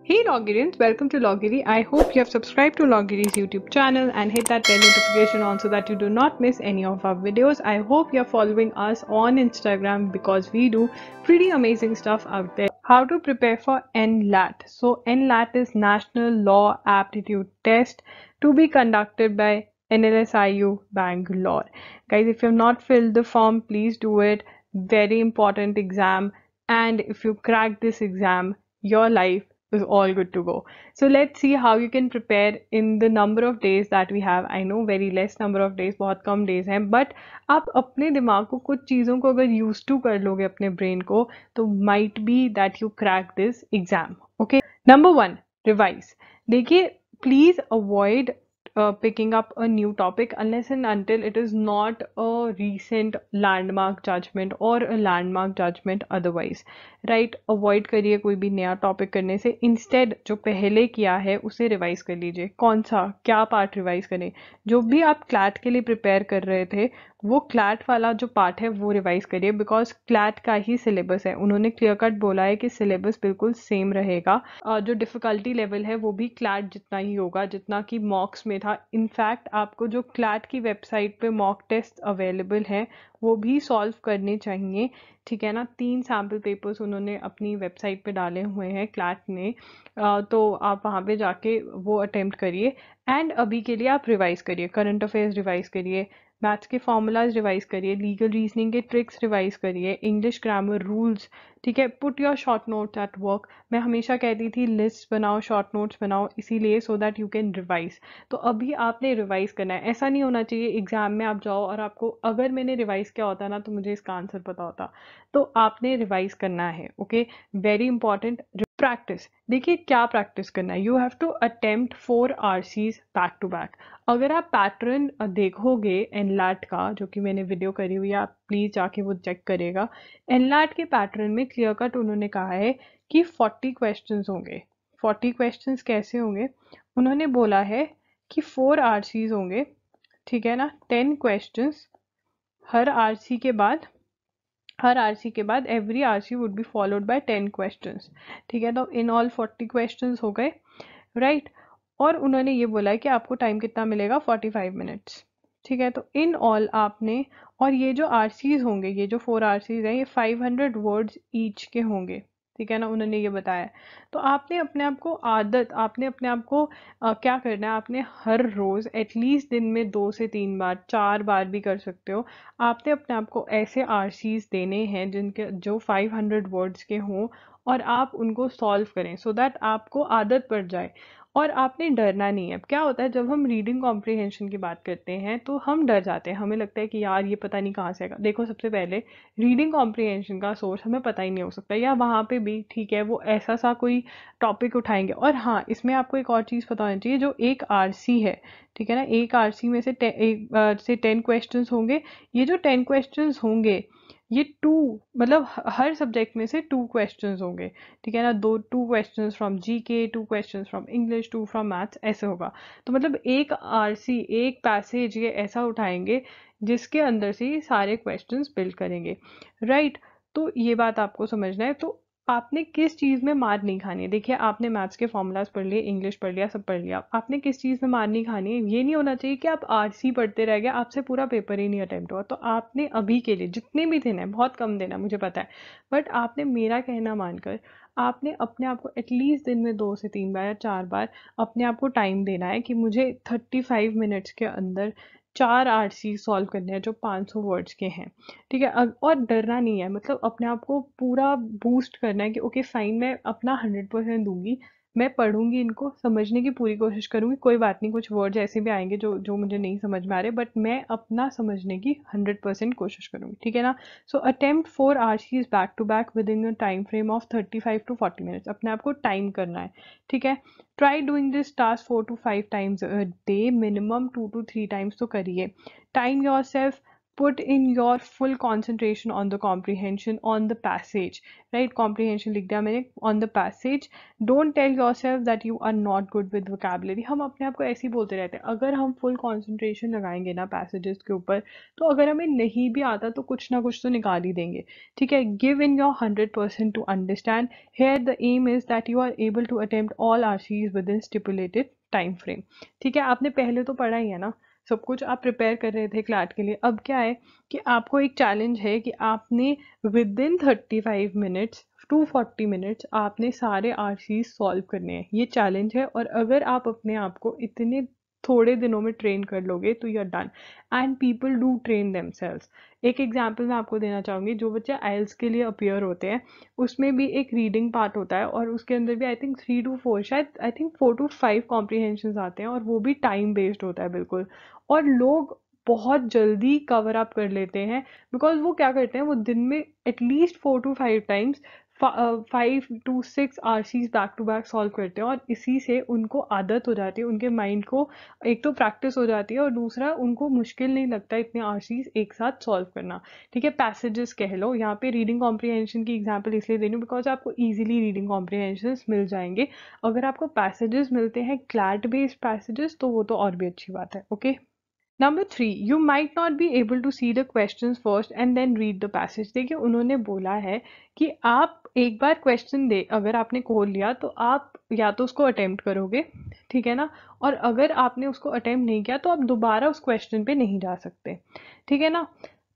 Hey Logirians, welcome to Logiri. I hope you have subscribed to Logiri's YouTube channel and hit that bell notification on so that you do not miss any of our videos. I hope you're following us on Instagram because we do pretty amazing stuff out there. How to prepare for NLAT. So NLAT is National Law Aptitude Test to be conducted by NLSIU Bangalore. Guys, if you have not filled the form, please do it. Very important exam, and if you crack this exam, your life is all good to go. So let's see how you can prepare in the number of days that we have. I know very less number of days, बहुत कम days हैं, but आप अपने दिमाग को कुछ चीज़ों को अगर used to कर लोगे अपने brain को, तो might be that you crack this exam. Okay. Number one, revise. देखिए, please avoid picking up a new topic unless and until it is not a recent landmark judgment or a landmark judgment otherwise. Right, avoid करिए कोई भी नया topic करने से. Instead जो पहले किया है उसे रिवाइज कर लीजिए. कौन सा क्या पार्ट रिवाइज करें? जो भी आप क्लैट के लिए प्रिपेयर कर रहे थे वो क्लैट वाला जो पार्ट है वो रिवाइज करिए, बिकॉज क्लैट का ही सिलेबस है. उन्होंने क्लियर कट बोला है कि सिलेबस बिल्कुल सेम रहेगा. जो डिफिकल्टी लेवल है वो भी क्लैट जितना ही होगा जितना कि मॉक्स में था. इनफैक्ट आपको जो क्लैट की वेबसाइट पे मॉक टेस्ट अवेलेबल हैं वो भी सॉल्व करने चाहिए. ठीक है ना. 3 सैम्पल पेपर्स उन्होंने अपनी वेबसाइट पे डाले हुए हैं क्लैट ने, तो आप वहाँ पे जाके वो अटेम्प्ट करिए. एंड अभी के लिए आप रिवाइज करिए, करंट अफेयर्स रिवाइज करिए, मैथ्स के फॉर्मूलाज रिवाइज करिए, लीगल रीजनिंग के ट्रिक्स रिवाइज करिए, इंग्लिश ग्रामर रूल्स. ठीक है. Put your short notes at work. मैं हमेशा कहती थी लिस्ट बनाओ, शॉर्ट नोट्स बनाओ, इसीलिए so that you can revise. तो अभी आपने रिवाइज करना है. ऐसा नहीं होना चाहिए एग्जाम में आप जाओ और आपको, अगर मैंने रिवाइज किया होता ना तो मुझे इसका आंसर पता होता. तो आपने रिवाइज करना है. Okay, very important. प्रैक्टिस. देखिए क्या प्रैक्टिस करना है. You have to attempt 4 RCs back to back. अगर आप पैटर्न देखोगे एनलैट का, जो कि मैंने वीडियो करी हुई है, आप प्लीज जाके वो चेक करेगा. एनलैट के पैटर्न में क्लियर कट उन्होंने कहा है कि 40 क्वेश्चंस होंगे. 40 क्वेश्चंस कैसे होंगे? उन्होंने बोला है कि 4 RCs होंगे. ठीक है ना. 10 क्वेश्चंस हर आरसी के बाद. हर आरसी के बाद every RC would be followed by 10 questions. ठीक है. तो इन ऑल 40 क्वेश्चंस हो गए. राइट. और उन्होंने ये बोला है कि आपको टाइम कितना मिलेगा? 45 मिनट्स. ठीक है. तो इन ऑल आपने, और ये जो आरसीज होंगे, ये जो 4 आरसीज हैं, ये 500 वर्ड्स ईच के होंगे. ठीक है ना. उन्होंने ये बताया. तो आपने अपने आप को आपने अपने आप को क्या करना है? आपने हर रोज एटलीस्ट दिन में 2 से 3 बार, 4 बार भी कर सकते हो. आपने अपने आप को ऐसे आरसीज देने हैं जिनके जो 500 वर्ड्स के हों, और आप उनको सॉल्व करें सो दैट आपको आदत पड़ जाए. और आपने डरना नहीं है. क्या होता है जब हम रीडिंग कॉम्प्रिहेंशन की बात करते हैं तो हम डर जाते हैं. हमें लगता है कि यार ये पता नहीं कहाँ से आएगा. देखो, सबसे पहले रीडिंग कॉम्प्रिहेंशन का सोर्स हमें पता ही नहीं हो सकता, या वहाँ पे भी ठीक है वो ऐसा सा कोई टॉपिक उठाएंगे. और हाँ, इसमें आपको एक और चीज़ पता होनी चाहिए. जो एक आरसी है, ठीक है ना, एक आरसी में से 10 क्वेश्चंस होंगे. ये जो 10 क्वेश्चंस होंगे ये 2, मतलब हर सब्जेक्ट में से 2 क्वेश्चंस होंगे. ठीक है ना. 2 questions from GK, 2 questions from English, 2 from maths, ऐसे होगा. तो मतलब एक आरसी, एक पैसेज ये ऐसा उठाएंगे जिसके अंदर से ये सारे क्वेश्चंस बिल्ड करेंगे. राइट. तो ये बात आपको समझना है. तो आपने किस चीज़ में मार नहीं खानी है? देखिए, आपने मैथ्स के फॉर्मूलाज पढ़ लिए, इंग्लिश पढ़ लिया, सब पढ़ लिया. आपने किस चीज़ में मार नहीं खानी है? ये नहीं होना चाहिए कि आप आरसी पढ़ते रह गए, आपसे पूरा पेपर ही नहीं अटेम्प्ट हुआ. तो आपने अभी के लिए जितने भी देना है, बहुत कम देना मुझे पता है, बट आपने मेरा कहना मानकर आपने अपने आप को एटलीस्ट दिन में 2 से 3 बार या 4 बार अपने आप को टाइम देना है कि मुझे 35 मिनट्स के अंदर 4 आरसी सॉल्व करने हैं जो 500 वर्ड्स के हैं. ठीक है. और डरना नहीं है, मतलब अपने आप को पूरा बूस्ट करना है कि ओके फाइन, मैं अपना 100% दूंगी, मैं पढ़ूंगी, इनको समझने की पूरी कोशिश करूंगी. कोई बात नहीं, कुछ वर्ड्स ऐसे भी आएंगे जो जो मुझे नहीं समझ में आ रहे, बट मैं अपना समझने की 100% कोशिश करूंगी. ठीक है ना. So attempt 4 RCs back to back within a time frame of 35 to 40 minutes. अपने आप को टाइम करना है. ठीक है. Try doing this task 4 to 5 times a day, minimum 2 to 3 times तो करिए. Time yourself. put in your full concentration on the comprehension on the passage, right? Comprehension लिख दिया मैंने, on the passage. Don't tell yourself that you are not good with vocabulary. हम अपने आप को ऐसे ही बोलते रहते हैं. अगर हम full concentration लगाएंगे ना passages के ऊपर, तो अगर हमें नहीं भी आता तो कुछ ना कुछ तो निकाल ही देंगे, ठीक है? Give in your 100% to understand. Here the aim is that you are able to attempt all RCs within stipulated time frame. ठीक है? आपने पहले तो पढ़ा ही है ना सब कुछ, आप प्रिपेयर कर रहे थे क्लैट के लिए. अब क्या है कि आपको एक चैलेंज है कि आपने within 35 minutes to 40 minutes आपने सारे आरसीज सॉल्व करने हैं. ये चैलेंज है, और अगर आप अपने आप को इतने थोड़े दिनों में ट्रेन कर लोगे तो you are done. And people do train themselves. एक एग्जांपल मैं आपको देना चाहूँगी. जो बच्चे आइल्स के लिए अपियर होते हैं उसमें भी एक रीडिंग पार्ट होता है, और उसके अंदर भी आई थिंक 3 to 4, शायद आई थिंक 4 to 5 कॉम्प्रीहेंशन आते हैं, और वो भी टाइम बेस्ड होता है बिल्कुल. और लोग बहुत जल्दी कवर अप कर लेते हैं, बिकॉज वो क्या करते हैं, वो दिन में at least 4 to 5 times 5 to 6 RCs back to back solve करते हैं, और इसी से उनको आदत हो जाती है, उनके माइंड को एक तो प्रैक्टिस हो जाती है, और दूसरा उनको मुश्किल नहीं लगता इतने RCs एक साथ सॉल्व करना. ठीक है? पैसेजेस कह लो. यहाँ पे रीडिंग कॉम्प्रीहेंशन की एग्जांपल इसलिए दे रही हूँ बिकॉज आपको इजीली रीडिंग कॉम्प्रीहेंशन मिल जाएंगे. अगर आपको पैसेजेस मिलते हैं क्लैट बेस्ड पैसेजेस तो वो तो और भी अच्छी बात है. Okay. Number 3, you might not be able to see the questions first and then read the passage. देखिए उन्होंने बोला है कि आप एक बार क्वेश्चन दे, अगर आपने खोल लिया तो आप या तो उसको अटेम्प्ट करोगे, ठीक है ना, और अगर आपने उसको अटेम्प्ट नहीं किया तो आप दोबारा उस क्वेश्चन पे नहीं जा सकते, ठीक है ना.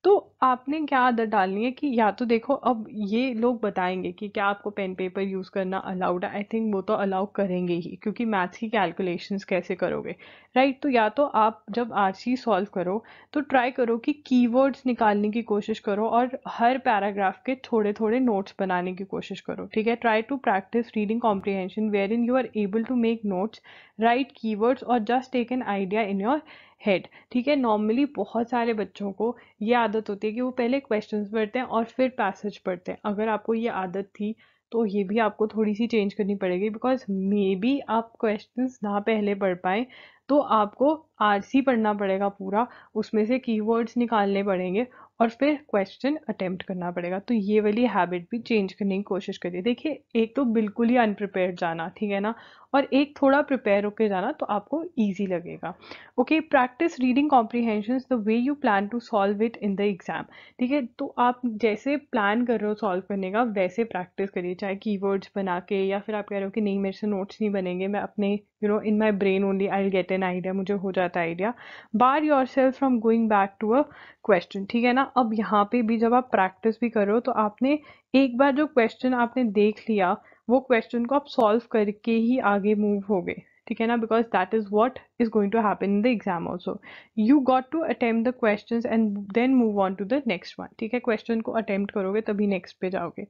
तो आपने क्या आदत डालनी है कि या तो देखो, अब ये लोग बताएंगे कि क्या आपको पेन पेपर यूज करना अलाउड है. आई थिंक वो तो अलाउ करेंगे ही, क्योंकि मैथ्स की कैलकुलेशंस कैसे करोगे, राइट? तो या तो आप जब आरसी सॉल्व करो तो ट्राई करो कि कीवर्ड्स निकालने की कोशिश करो, और हर पैराग्राफ के थोड़े थोड़े नोट्स बनाने की कोशिश करो, ठीक है? Try to practise reading comprehension wherein you are able to make notes, write keywords, और just take an idea in your head. ठीक है? नॉर्मली बहुत सारे बच्चों को ये आदत होती है कि वो पहले क्वेश्चंस पढ़ते हैं और फिर पैसेज पढ़ते हैं. अगर आपको ये आदत थी तो ये भी आपको थोड़ी सी चेंज करनी पड़ेगी, बिकॉज मे बी आप क्वेश्चंस ना पहले पढ़ पाए तो आपको आरसी पढ़ना पड़ेगा पूरा, उसमें से कीवर्ड्स निकालने पड़ेंगे, और फिर क्वेश्चन अटेम्प्ट करना पड़ेगा. तो ये वाली हैबिट भी चेंज करने की कोशिश करिए. देखिए एक तो बिल्कुल ही अनप्रिपेयर्ड जाना, ठीक है ना, और एक थोड़ा प्रिपेयर होकर जाना तो आपको ईजी लगेगा. Okay. Practice reading comprehensions the way you plan to solve it in the exam. ठीक है? तो आप जैसे प्लान कर रहे हो सॉल्व करने का वैसे प्रैक्टिस करिए, चाहे कीवर्ड्स बना के, या फिर आप कह रहे हो कि नहीं मेरे से नोट्स नहीं बनेंगे, मैं अपने in my brain only I will get an idea, मुझे हो जाता है idea. Bar yourself from going back to a question. ठीक है ना? अब यहाँ पे भी जब आप प्रैक्टिस भी कर रहे हो तो आपने एक बार जो क्वेश्चन आपने देख लिया वो क्वेश्चन को आप सॉल्व करके ही आगे मूव हो गए, ठीक है ना, because that is what is going to happen in the exam also. You got to attempt the question and then move on to the next one. ठीक है? क्वेश्चन को अटेम्प्ट करोगे तभी नेक्स्ट पे जाओगे.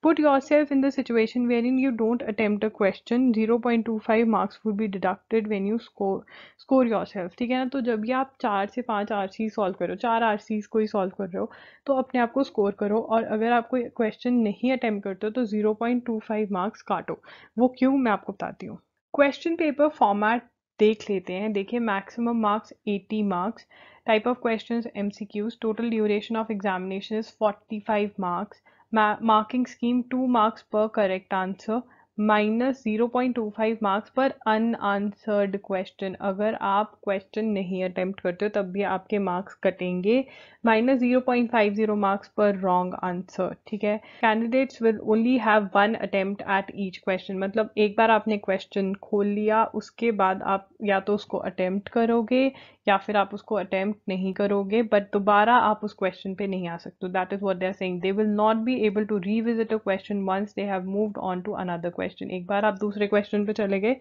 Put yourself in the situation wherein you don't attempt a question, 0.25 marks would be deducted when you score yourself. ठीक है ना? तो जब भी आप 4 से 5 आरसी सॉल्व करो, 4 आरसी को ही सॉल्व कर रहे हो, तो अपने आप को स्कोर करो, और अगर आप कोई क्वेश्चन नहीं अटेम्प्ट करते हो तो 0.25 मार्क्स काटो. वो क्यों, मैं आपको बताती हूँ. क्वेश्चन पेपर फॉर्मेट देख लेते हैं. देखिए maximum marks 80 marks. Type of questions MCQs. Total duration of examination is 45 marks. Marking scheme 2 marks पर करेक्ट आंसर, माइनस 0.25 मार्क्स पर अनआंसर्ड क्वेश्चन. अगर आप क्वेश्चन नहीं अटेम्प्ट करते हो तब भी आपके मार्क्स कटेंगे. माइनस 0.50 मार्क्स पर रॉन्ग आंसर. ठीक है? Candidates will only have 1 attempt at each question. मतलब एक बार आपने क्वेश्चन खोल लिया उसके बाद आप या तो उसको अटेम्प्ट करोगे या फिर आप उसको अटेम्प्ट नहीं करोगे, बट दोबारा आप उस क्वेश्चन पे नहीं आ सकते. That is what they are saying. They will not be able to revisit a question once they have moved on to another question. एक बार आप दूसरे क्वेश्चन पे चले गए,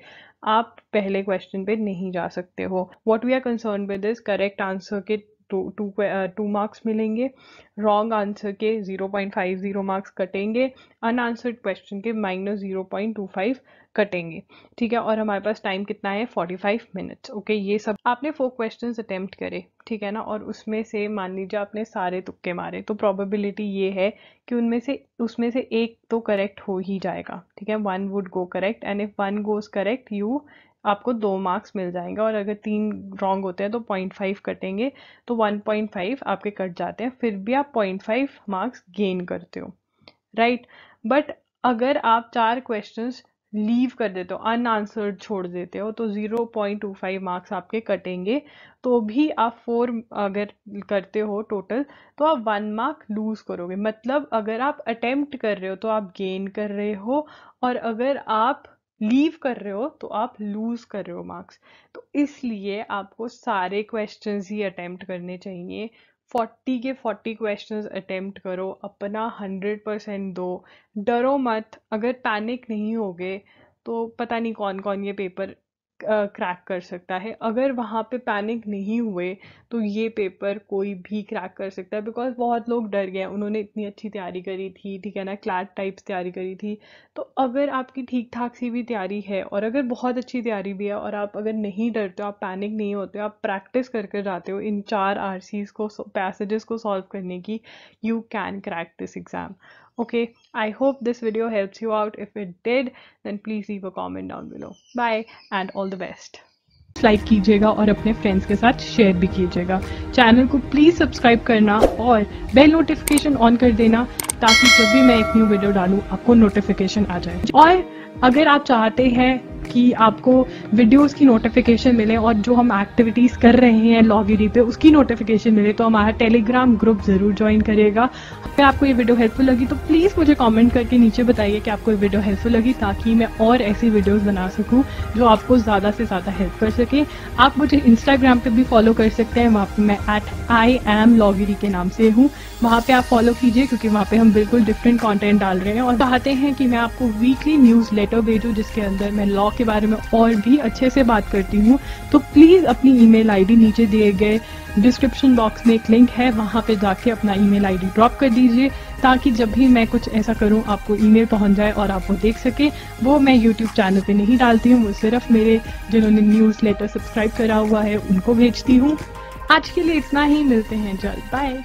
आप पहले क्वेश्चन पे नहीं जा सकते हो. What we are concern with is correct answer के 2 मार्क्स मिलेंगे, रॉन्ग आंसर के 0.50 मार्क्स कटेंगे, अनआंसर्ड क्वेश्चन के माइनस 0.25 कटेंगे. ठीक है? और हमारे पास टाइम कितना है, 45 मिनट्स. ओके. ये सब आपने 4 क्वेश्चंस अटेम्प्ट करे, ठीक है ना, और उसमें से मान लीजिए आपने सारे तुक्के मारे, तो प्रोबेबिलिटी ये है कि उसमें से एक तो करेक्ट हो ही जाएगा. ठीक है? 1 would go correct, and if 1 goes correct you आपको 2 मार्क्स मिल जाएंगे, और अगर 3 रॉन्ग होते हैं तो 0.5 कटेंगे, तो 1.5 आपके कट जाते हैं, फिर भी आप 0.5 मार्क्स गेन करते हो, राइट। बट अगर आप 4 क्वेश्चंस लीव कर देते हो, अनआंसर्ड छोड़ देते हो, तो 0.25 मार्क्स आपके कटेंगे। तो भी आप 4 अगर करते हो टोटल, तो आप 1 मार्क लूज करोगे। मतलब अगर आप अटेम्प्ट कर रहे हो तो आप गेन कर रहे हो, और अगर आप लीव कर रहे हो तो आप लूज कर रहे हो मार्क्स। तो इसलिए आपको सारे क्वेश्चंस ही अटेम्प्ट करने चाहिए। 40 के 40 क्वेश्चंस अटेम्प्ट करो, अपना 100% दो, डरो मत। अगर पैनिक नहीं होगे तो पता नहीं कौन कौन ये पेपर क्रैक कर सकता है। अगर वहाँ पे पैनिक नहीं हुए तो ये पेपर कोई भी क्रैक कर सकता है, बिकॉज बहुत लोग डर गए, उन्होंने इतनी अच्छी तैयारी करी थी, ठीक है ना, क्लैट टाइप्स तैयारी करी थी। तो अगर आपकी ठीक ठाक सी भी तैयारी है, और अगर बहुत अच्छी तैयारी भी है, और आप अगर नहीं डरते हो, आप पैनिक नहीं होते हो, आप प्रैक्टिस कर कर जाते हो इन 4 RCs को, पैसेजेस को सॉल्व करने की, you can crack this exam. Okay, I hope this video helps you out. If it did, then please leave a comment down below. Bye and all the best. Like कीजिएगा और अपने friends के साथ share भी कीजिएगा। Channel को please subscribe करना और बेल नोटिफिकेशन ऑन कर देना, ताकि जब भी मैं एक न्यू वीडियो डालूँ आपको नोटिफिकेशन आ जाए। और अगर आप चाहते हैं कि आपको वीडियोस की नोटिफिकेशन मिले और जो हम एक्टिविटीज़ कर रहे हैं लॉगिरी पे उसकी नोटिफिकेशन मिले, तो हमारा टेलीग्राम ग्रुप ज़रूर ज्वाइन करिएगा। अगर आपको ये वीडियो हेल्पफुल लगी तो प्लीज़ मुझे कमेंट करके नीचे बताइए कि आपको ये वीडियो हेल्पफुल लगी, ताकि मैं और ऐसी वीडियोस बना सकूं जो आपको ज़्यादा से ज़्यादा हेल्प कर सके। आप मुझे इंस्टाग्राम पे भी फॉलो कर सकते हैं, वहाँ पे मैं @IamLogiri के नाम से हूँ। वहाँ पे आप फॉलो कीजिए, क्योंकि वहाँ पे हम बिल्कुल डिफरेंट कंटेंट डाल रहे हैं और चाहते हैं कि मैं आपको वीकली न्यूज़ लेटर भेजूँ, जिसके अंदर मैं लॉ के बारे में और भी अच्छे से बात करती हूँ। तो प्लीज़ अपनी ईमेल आईडी नीचे दिए गए डिस्क्रिप्शन बॉक्स में एक लिंक है, वहाँ पे जाके अपना ईमेल आईडी ड्रॉप कर दीजिए, ताकि जब भी मैं कुछ ऐसा करूँ आपको ईमेल पहुँच जाए और आप वो देख सके। वो मैं यूट्यूब चैनल पे नहीं डालती हूँ, वो सिर्फ मेरे जिन्होंने न्यूज़ लेटर सब्सक्राइब करा हुआ है उनको भेजती हूँ। आज के लिए इतना ही, मिलते हैं जल्द, बाय।